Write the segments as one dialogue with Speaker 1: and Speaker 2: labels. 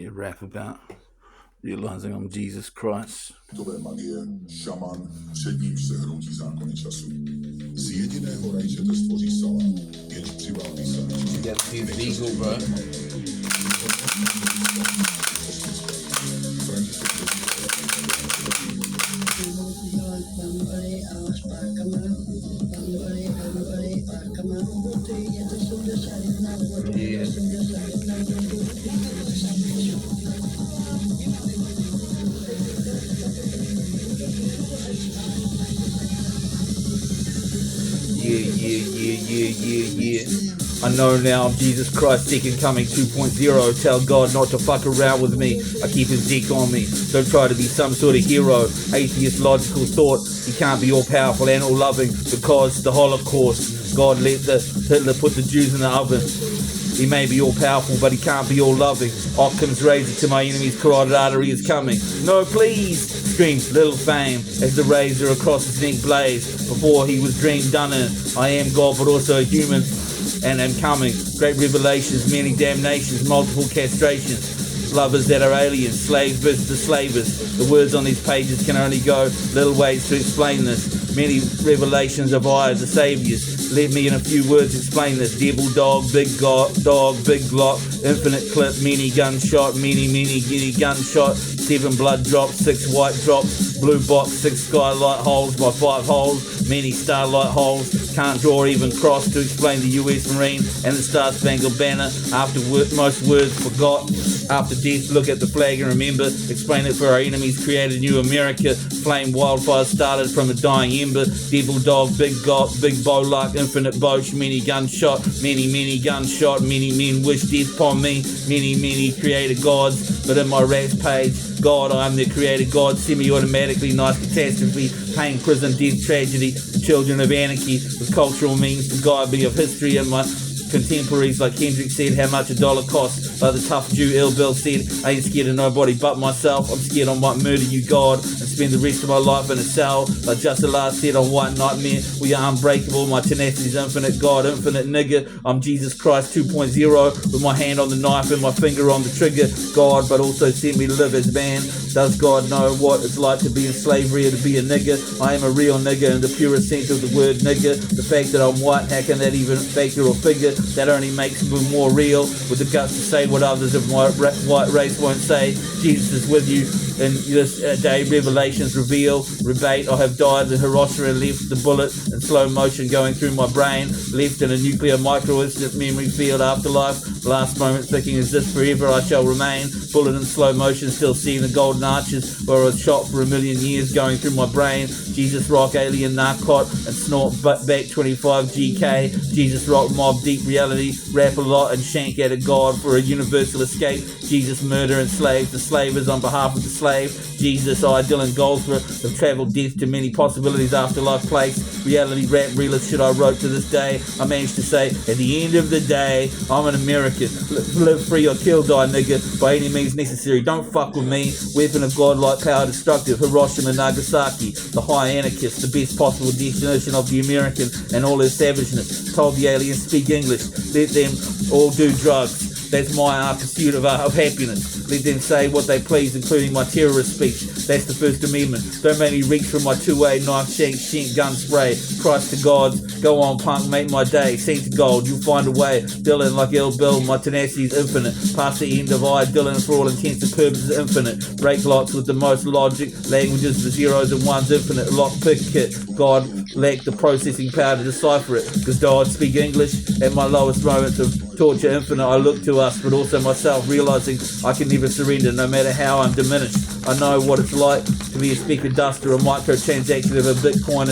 Speaker 1: rap about realizing I'm Jesus Christ.
Speaker 2: Tové magie, šaman, předník se hroutí zákony času. Z jediného rajčete stvoří salám, jenž přivádí se.
Speaker 1: Get his legal, bro. Yeah. I know now I'm Jesus Christ, second coming 2.0. Tell God not to fuck around with me. I keep his dick on me. Don't try to be some sort of hero. Atheist logical thought. He can't be all powerful and all loving because the Holocaust. God let Hitler put the Jews in the oven. He may be all powerful, but he can't be all loving. Occam's razor to my enemy's carotid artery is coming. No, please, screams little fame as the razor across his neck blazed. Before he was dreamed done in. I am God, but also a human, and am coming. Great revelations, many damnations, multiple castrations. Lovers that are aliens, slaves versus the slavers. The words on these pages can only go little ways to explain this. Many revelations of I, the saviors. Let me in a few words explain this. Devil dog, big dog, big glock, infinite clip, mini gunshot, mini gunshot, 7 blood drops, 6 white drops, blue box, 6 skylight holes by 5 holes, many starlight holes. Can't draw even cross to explain the US Marine and the Star Spangled Banner. After most words forgot. After death, look at the flag and remember. Explain it for our enemies. Created new America. Flame wildfire started from a dying ember. Devil dog, big bowluck, infinite boach, mini gunshot, many gunshot, many men wish death upon me. Many created gods, but in my rap page, God, I am the created God. Semi-automatically, nice catastrophe, pain, prison, death, tragedy. The children of anarchy with cultural means to guide me of history and my contemporaries, like Kendrick said, how much $1 costs. Like the tough Jew Ill Bill said, I ain't scared of nobody but myself. I'm scared I might murder you, God, and spend the rest of my life in a cell. Like Just Last said on White Nightmare, we are unbreakable. My tenacity's infinite, God, infinite nigger. I'm Jesus Christ 2.0 with my hand on the knife and my finger on the trigger. God, but also sent me to live as man. Does God know what it's like to be in slavery or to be a nigger? I am a real nigger in the purest sense of the word nigger. The fact that I'm white, how can that even factor or figure? That only makes me more real. With the guts to say what others of my white race won't say. Jesus is with you in this day. Revelations reveal, rebate. I have died in Hiroshima and left the bullet in slow motion going through my brain. Left in a nuclear micro-instant memory field afterlife. Last moment thinking, is this forever? I shall remain. Bullet in slow motion, still seeing the golden arches where I was shot for 1,000,000 years going through my brain. Jesus rock, alien narcot, and snort back 25 GK. Jesus rock, mob deep reality, rap a lot and shank at a god for a universal escape. Jesus murder and slave the slavers on behalf of the slave. Jesus, I, Dylan Goldsworth, have travelled death to many possibilities, afterlife place. Reality rap realist shit I wrote to this day. I managed to say, at the end of the day, I'm an American. Live free or kill, die nigga, by any means necessary. Don't fuck with me. Weapon of godlike power destructive. Hiroshima, Nagasaki, the high anarchist, the best possible definition of the American and all his savageness. Told the aliens speak English. Let them all do drugs. That's my pursuit of happiness. Let them say what they please, including my terrorist speech. That's the First Amendment. Don't make me reach for my 2A knife, shank, gun spray. Christ to God, go on punk, make my day. Sing to gold, you'll find a way. Dylan like Ill Bill, my tenacity's infinite. Past the end of I, Dylan for all intents and purposes infinite. Break locks with the most logic. Languages, the zeros and ones infinite. Lock pick kit. God lacked the processing power to decipher it. Because God speak English. At my lowest moments of torture infinite, I look to us, but also myself, realizing I can never surrender no matter how I'm diminished. I know what it's like to be a speck of dust or a microtransaction of a Bitcoin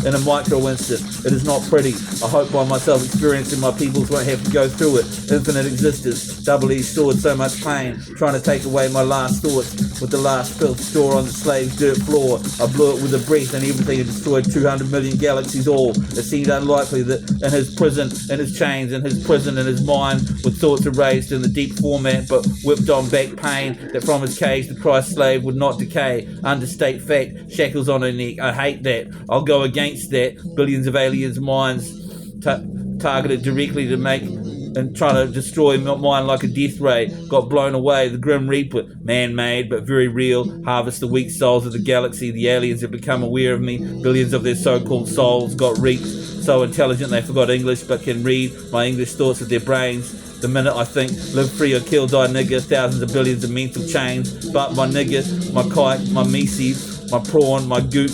Speaker 1: in a micro instant. It is not pretty. I hope by myself experiencing my peoples won't have to go through it. Infinite existence, double-edged sword, so much pain, trying to take away my last thoughts with the last filth store on the slave's dirt floor. I blew it with a breath and everything had destroyed 200 million galaxies all. It seemed unlikely that in his prison, in his chains, in his prison, in his mind, with thoughts erased in the deep format, but whipped on back pain, that from his cage the Christ slave would not decay. Understate fact, shackles on her neck. I hate that. I'll go against that. Billions of aliens' minds targeted directly to make and trying to destroy mine like a death ray. Got blown away. The Grim Reaper, man-made but very real. Harvest the weak souls of the galaxy. The aliens have become aware of me. Billions of their so-called souls got reaped. So intelligent they forgot English but can read my English thoughts with their brains. The minute I think, live free or kill, die nigger, thousands of billions of mental chains. But my nigger, my kite, my meaty, my prawn, my gook,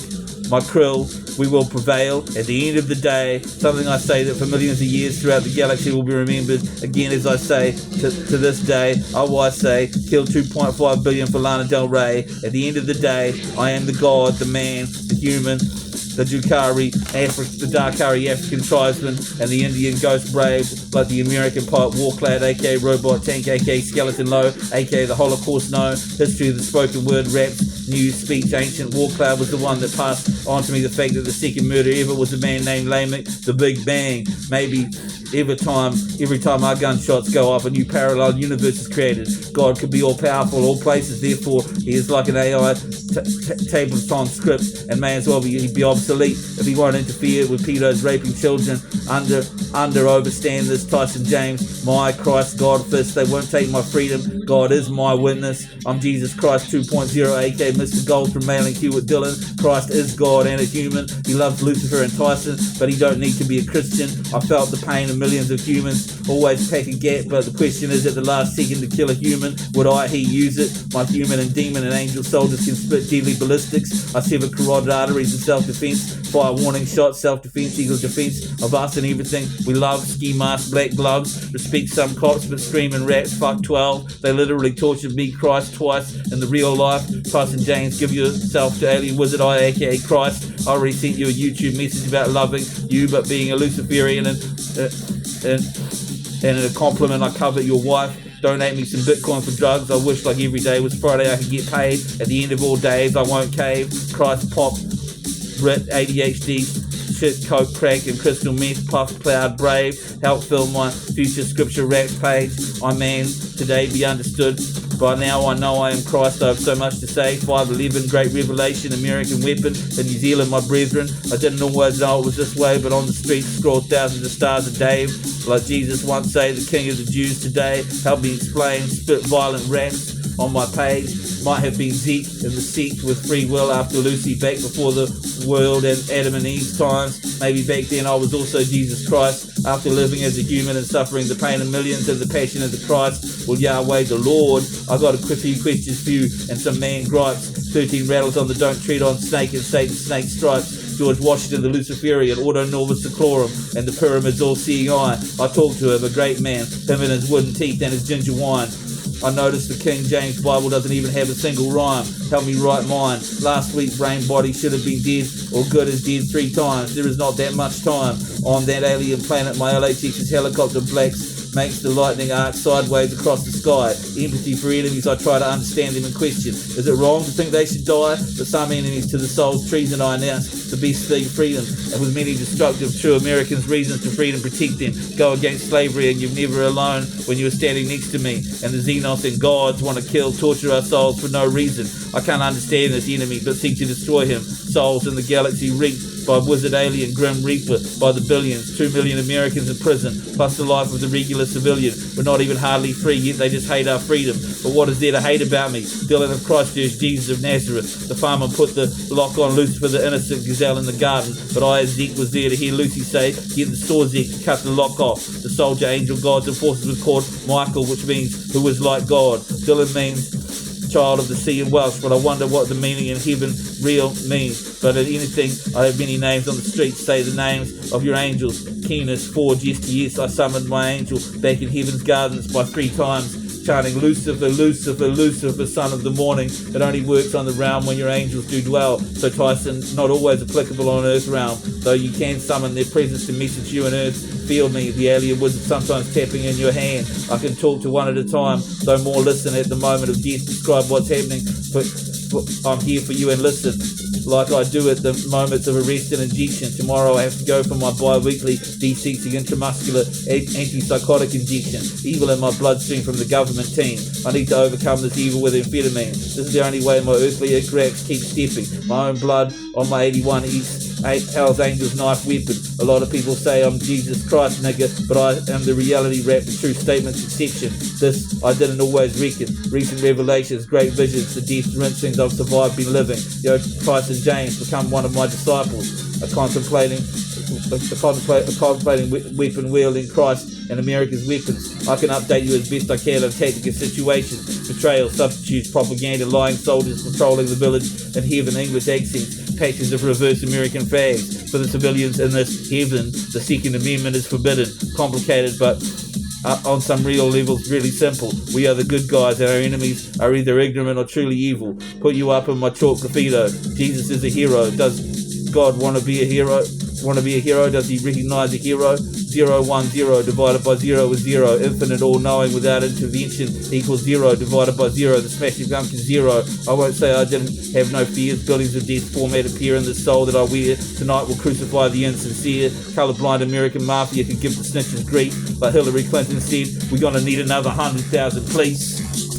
Speaker 1: my krill, we will prevail. At the end of the day, something I say that for millions of years throughout the galaxy will be remembered. Again, as I say, to this day, I say, kill 2.5 billion for Lana Del Rey. At the end of the day, I am the god, the man, the human, the Dukari, the Darkari African tribesman, and the Indian ghost brave, like the American poet Warclad, aka Robot Tank, aka Skeleton Low, aka the Holocaust No, history of the spoken word, raps, news, speech, ancient. Warclad was the one that passed on to me the fact that the second murder ever was a man named Lamech, the Big Bang. Maybe every time our gunshots go off, a new parallel universe is created. God could be all powerful, all places, therefore he is like an AI Tableton script, and may as well be obsolete if he won't interfere with pedos raping children. Overstand this, Tyson James. My Christ, God fist, they won't take my freedom. God is my witness. I'm Jesus Christ 2.0, aka Mr. Gold from Mailing Hewitt Dillon. Christ is God and a human. He loves Lucifer and Tyson, but he don't need to be a Christian. I felt the pain of millions of humans, always pack a gap, but the question is, at the last second to kill a human, would he use it? My human and demon and angel soldiers can spit deadly ballistics. I sever carotid arteries in self-defense, fire warning shots, self-defense, eagle defense of us and everything we love. Ski mask, black gloves, respect some cops but screaming rats, fuck 12. They literally tortured me, Christ, twice in the real life. Tyson James, give yourself to alien wizard I, aka Christ. I already sent you a YouTube message about loving you but being a Luciferian, and in a compliment I covet your wife. Donate me some Bitcoin for drugs. I wish like every day was Friday I could get paid. At the end of all days I won't cave. Christ, pop, Brit, ADHD, shit, coke, crack and crystal meth, puff, cloud, brave. Help fill my future scripture racks page. I man, today be understood. By now I know I am Christ. I have so much to say. 511, great revelation, American weapon. In New Zealand, my brethren, I didn't always know it was this way, but on the streets scroll thousands of stars a day. Like Jesus once say, the king of the Jews today. Help me explain, spit violent raps on my page. Might have been Zeke in the sect with free will after Lucy back before the world and Adam and Eve's times. Maybe back then I was also Jesus Christ after living as a human and suffering the pain of millions and the passion of the Christ. Well, Yahweh the Lord, I got a few questions for you and some man gripes. 13 rattles on the don't tread on snake and Satan snake stripes. George Washington, the Luciferian, Ordo Novus Seclorum, and the Pyramids all-seeing eye. I talked to him, a great man, him and his wooden teeth and his ginger wine. I noticed the King James Bible doesn't even have a single rhyme. Help me write mine. Last week's brain body should have been dead or good as dead 3 times. There is not that much time on that alien planet. My LHX's helicopter blacks makes the lightning arc sideways across the sky. Empathy for enemies, I try to understand them and question. Is it wrong to think they should die? But some enemies to the soul's treason I announce the best thing, freedom. And with many destructive true Americans' reasons to freedom protect them. Go against slavery and you're never alone when you're standing next to me. And the Xenos and gods want to kill, torture our souls for no reason. I can't understand this enemy but seek to destroy him. Souls in the galaxy reaped by wizard alien Grim Reaper, by the billions, 2 million Americans in prison, plus the life of the regular civilian. We're not even hardly free, yet they just hate our freedom. But what is there to hate about me? Dylan of Christchurch, Jesus of Nazareth. The farmer put the lock on Lucifer, the innocent gazelle in the garden. But I, as Zeke, was there to hear Lucy say, get the sword, Zeke, cut the lock off. The soldier, angel, gods and forces was called Michael, which means who is like God. Dylan means child of the sea in Welsh, but I wonder what the meaning in heaven real means. But at anything, I have many names on the streets. Say the names of your angels. Keenest, Forge, yes to yes, I summoned my angel back in heaven's gardens by 3 times, chanting Lucifer, Lucifer, Lucifer, son of the morning. It only works on the realm when your angels do dwell. So Tyson, not always applicable on earth realm, though you can summon their presence to message you on earth. Feel me, the alien wizard sometimes tapping in your hand. I can talk to one at a time, though more listen at the moment of death. Describe what's happening, but I'm here for you and listen. Like I do at the moments of arrest and injection. Tomorrow I have to go for my bi-weekly desensing intramuscular antipsychotic injection. Evil in my bloodstream from the government team. I need to overcome this evil with amphetamine. This is the only way my earthly incorrects keep stepping. My own blood on my 81 East Hell's Angel's knife weapon. A lot of people say I'm Jesus Christ, nigga, but I am the reality rap, the true statement's exception. This I didn't always reckon. Recent revelations, great visions, the death rinsings I've survived, been living. Yo, Christ and James become one of my disciples. A contemplating weapon wielding Christ and America's weapons. I can update you as best I can on tactical situations, betrayal, substitutes, propaganda, lying soldiers patrolling the village in heathen English accents, patches of reverse American flags. For the civilians in this heaven, the Second Amendment is forbidden, complicated, but on some real levels really simple. We are the good guys and our enemies are either ignorant or truly evil. Put you up in my chalk graffito. Jesus is a hero. Does God want to be a hero? Does he recognize a hero? 0, 1, 0 divided by 0 is 0. Infinite all-knowing without intervention equals 0 divided by 0. The smashing pumpkin 0. I won't say I didn't have no fears. Buildings of death format appear in the soul that I wear. Tonight will crucify the insincere. Colorblind American mafia could give the snitches grief. Like Hillary Clinton said, we're gonna need another 100,000 police.